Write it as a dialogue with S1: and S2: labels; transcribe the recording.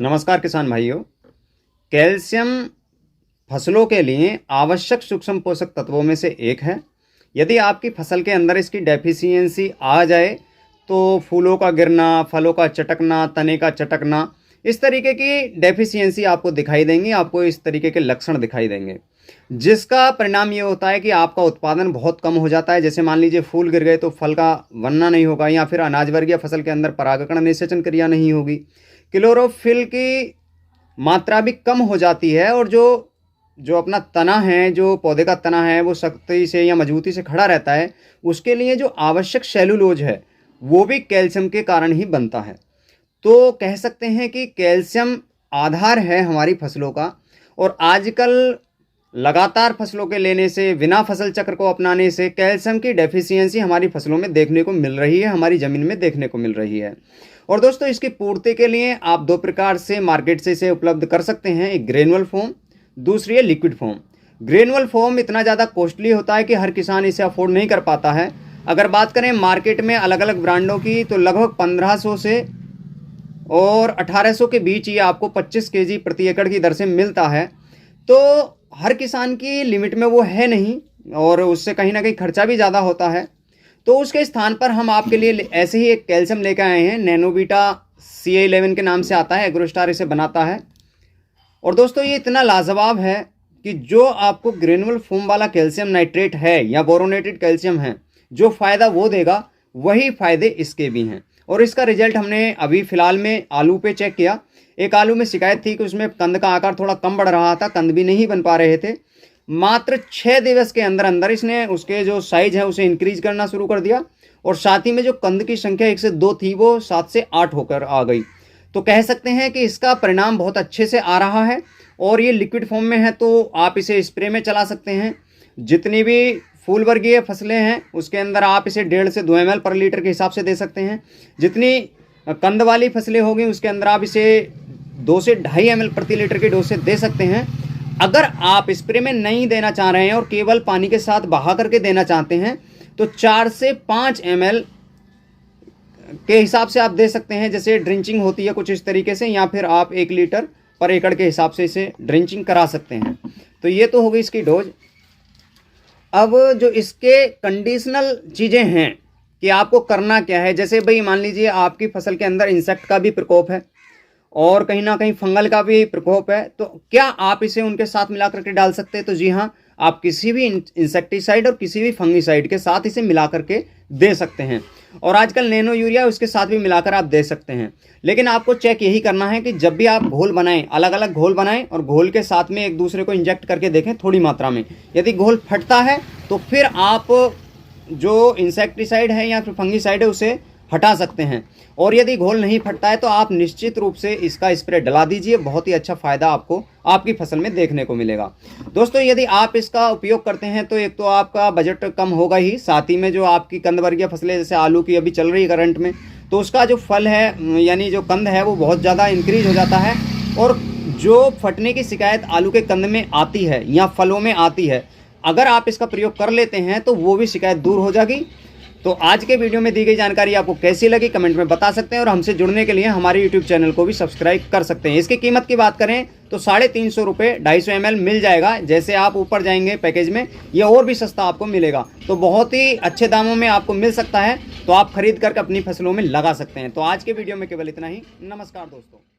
S1: नमस्कार किसान भाइयों। कैल्शियम फसलों के लिए आवश्यक सूक्ष्म पोषक तत्वों में से एक है। यदि आपकी फसल के अंदर इसकी डेफिशिएंसी आ जाए तो फूलों का गिरना, फलों का चटकना, तने का चटकना, इस तरीके की डेफिशिएंसी आपको दिखाई देंगी। आपको इस तरीके के लक्षण दिखाई देंगे, जिसका परिणाम ये होता है कि आपका उत्पादन बहुत कम हो जाता है। जैसे मान लीजिए फूल गिर गए तो फल का बनना नहीं होगा, या फिर अनाज वर्गीय फसल के अंदर परागकण निषेचन क्रिया नहीं होगी, क्लोरोफिल की मात्रा भी कम हो जाती है, और जो जो अपना तना है, जो पौधे का तना है, वो सख्ती से या मजबूती से खड़ा रहता है। उसके लिए जो आवश्यक सेलुलोज है वो भी कैल्शियम के कारण ही बनता है। तो कह सकते हैं कि कैल्शियम आधार है हमारी फसलों का। और आजकल लगातार फसलों के लेने से, बिना फसल चक्र को अपनाने से कैल्शियम की डेफिशिएंसी हमारी फसलों में देखने को मिल रही है, हमारी ज़मीन में देखने को मिल रही है। और दोस्तों, इसकी पूर्ति के लिए आप दो प्रकार से मार्केट से इसे उपलब्ध कर सकते हैं। एक ग्रेनुअल फॉर्म, दूसरी है लिक्विड फॉर्म। ग्रेनुअल फॉर्म इतना ज़्यादा कॉस्टली होता है कि हर किसान इसे अफोर्ड नहीं कर पाता है। अगर बात करें मार्केट में अलग अलग ब्रांडों की, तो लगभग 1500 से और 1800 के बीच ये आपको 25 केजी प्रति एकड़ की दर से मिलता है। तो हर किसान की लिमिट में वो है नहीं, और उससे कहीं ना कहीं खर्चा भी ज़्यादा होता है। तो उसके स्थान पर हम आपके लिए ऐसे ही एक कैल्शियम लेकर आए हैं। नैनोबीटा CA11 के नाम से आता है, एग्रोस्टार इसे बनाता है। और दोस्तों, ये इतना लाजवाब है कि जो आपको ग्रेनुअल फॉर्म वाला कैल्शियम नाइट्रेट है या बोरोनेटेड कैल्शियम है, जो फ़ायदा वो देगा वही फ़ायदे इसके भी हैं। और इसका रिजल्ट हमने अभी फ़िलहाल में आलू पे चेक किया। एक आलू में शिकायत थी कि उसमें कंद का आकार थोड़ा कम बढ़ रहा था, कंद भी नहीं बन पा रहे थे। मात्र 6 दिवस के अंदर अंदर इसने उसके जो साइज है उसे इंक्रीज करना शुरू कर दिया, और साथ ही में जो कंद की संख्या 1 से 2 थी वो 7 से 8 होकर आ गई। तो कह सकते हैं कि इसका परिणाम बहुत अच्छे से आ रहा है। और ये लिक्विड फॉर्म में है तो आप इसे स्प्रे में चला सकते हैं। जितनी भी फूल वर्गीय फसलें हैं उसके अंदर आप इसे 1.5 से 2 ml पर लीटर के हिसाब से दे सकते हैं। जितनी कंद वाली फसलें होगी उसके अंदर आप इसे 2 से 2.5 ml प्रति लीटर के डोज से दे सकते हैं। अगर आप स्प्रे में नहीं देना चाह रहे हैं और केवल पानी के साथ बहा करके देना चाहते हैं तो 4 से 5 ml के हिसाब से आप दे सकते हैं। जैसे ड्रिंचिंग होती है कुछ इस तरीके से, या फिर आप 1 लीटर पर एकड़ के हिसाब से इसे ड्रिंचिंग करा सकते हैं। तो ये तो हो गई इसकी डोज। अब जो इसके कंडीशनल चीज़ें हैं कि आपको करना क्या है, जैसे भाई मान लीजिए आपकी फसल के अंदर इंसेक्ट का भी प्रकोप है और कहीं ना कहीं फंगल का भी प्रकोप है, तो क्या आप इसे उनके साथ मिला करके डाल सकते हैं? तो जी हाँ, आप किसी भी इंसेक्टिसाइड और किसी भी फंगिसाइड के साथ इसे मिला करके दे सकते हैं। और आजकल नैनो यूरिया उसके साथ भी मिलाकर आप दे सकते हैं। लेकिन आपको चेक यही करना है कि जब भी आप घोल बनाएं, अलग अलग घोल बनाएं और घोल के साथ में एक दूसरे को इंजेक्ट करके देखें थोड़ी मात्रा में। यदि घोल फटता है तो फिर आप जो इंसेक्टिसाइड है या फिर फंगिसाइड है उसे हटा सकते हैं। और यदि घोल नहीं फटता है तो आप निश्चित रूप से इसका स्प्रे डला दीजिए। बहुत ही अच्छा फ़ायदा आपको आपकी फसल में देखने को मिलेगा। दोस्तों, यदि आप इसका उपयोग करते हैं तो एक तो आपका बजट कम होगा ही, साथ ही में जो आपकी कंद वर्गीय फसलें जैसे आलू की अभी चल रही है करंट में, तो उसका जो फल है यानी जो कंद है वो बहुत ज़्यादा इंक्रीज हो जाता है। और जो फटने की शिकायत आलू के कंद में आती है या फलों में आती है, अगर आप इसका प्रयोग कर लेते हैं तो वो भी शिकायत दूर हो जाएगी। तो आज के वीडियो में दी गई जानकारी आपको कैसी लगी कमेंट में बता सकते हैं, और हमसे जुड़ने के लिए हमारे YouTube चैनल को भी सब्सक्राइब कर सकते हैं। इसकी कीमत की बात करें तो 350 रुपये 250 ml मिल जाएगा। जैसे आप ऊपर जाएंगे पैकेज में यह और भी सस्ता आपको मिलेगा। तो बहुत ही अच्छे दामों में आपको मिल सकता है, तो आप खरीद करके अपनी फसलों में लगा सकते हैं। तो आज के वीडियो में केवल इतना ही। नमस्कार दोस्तों।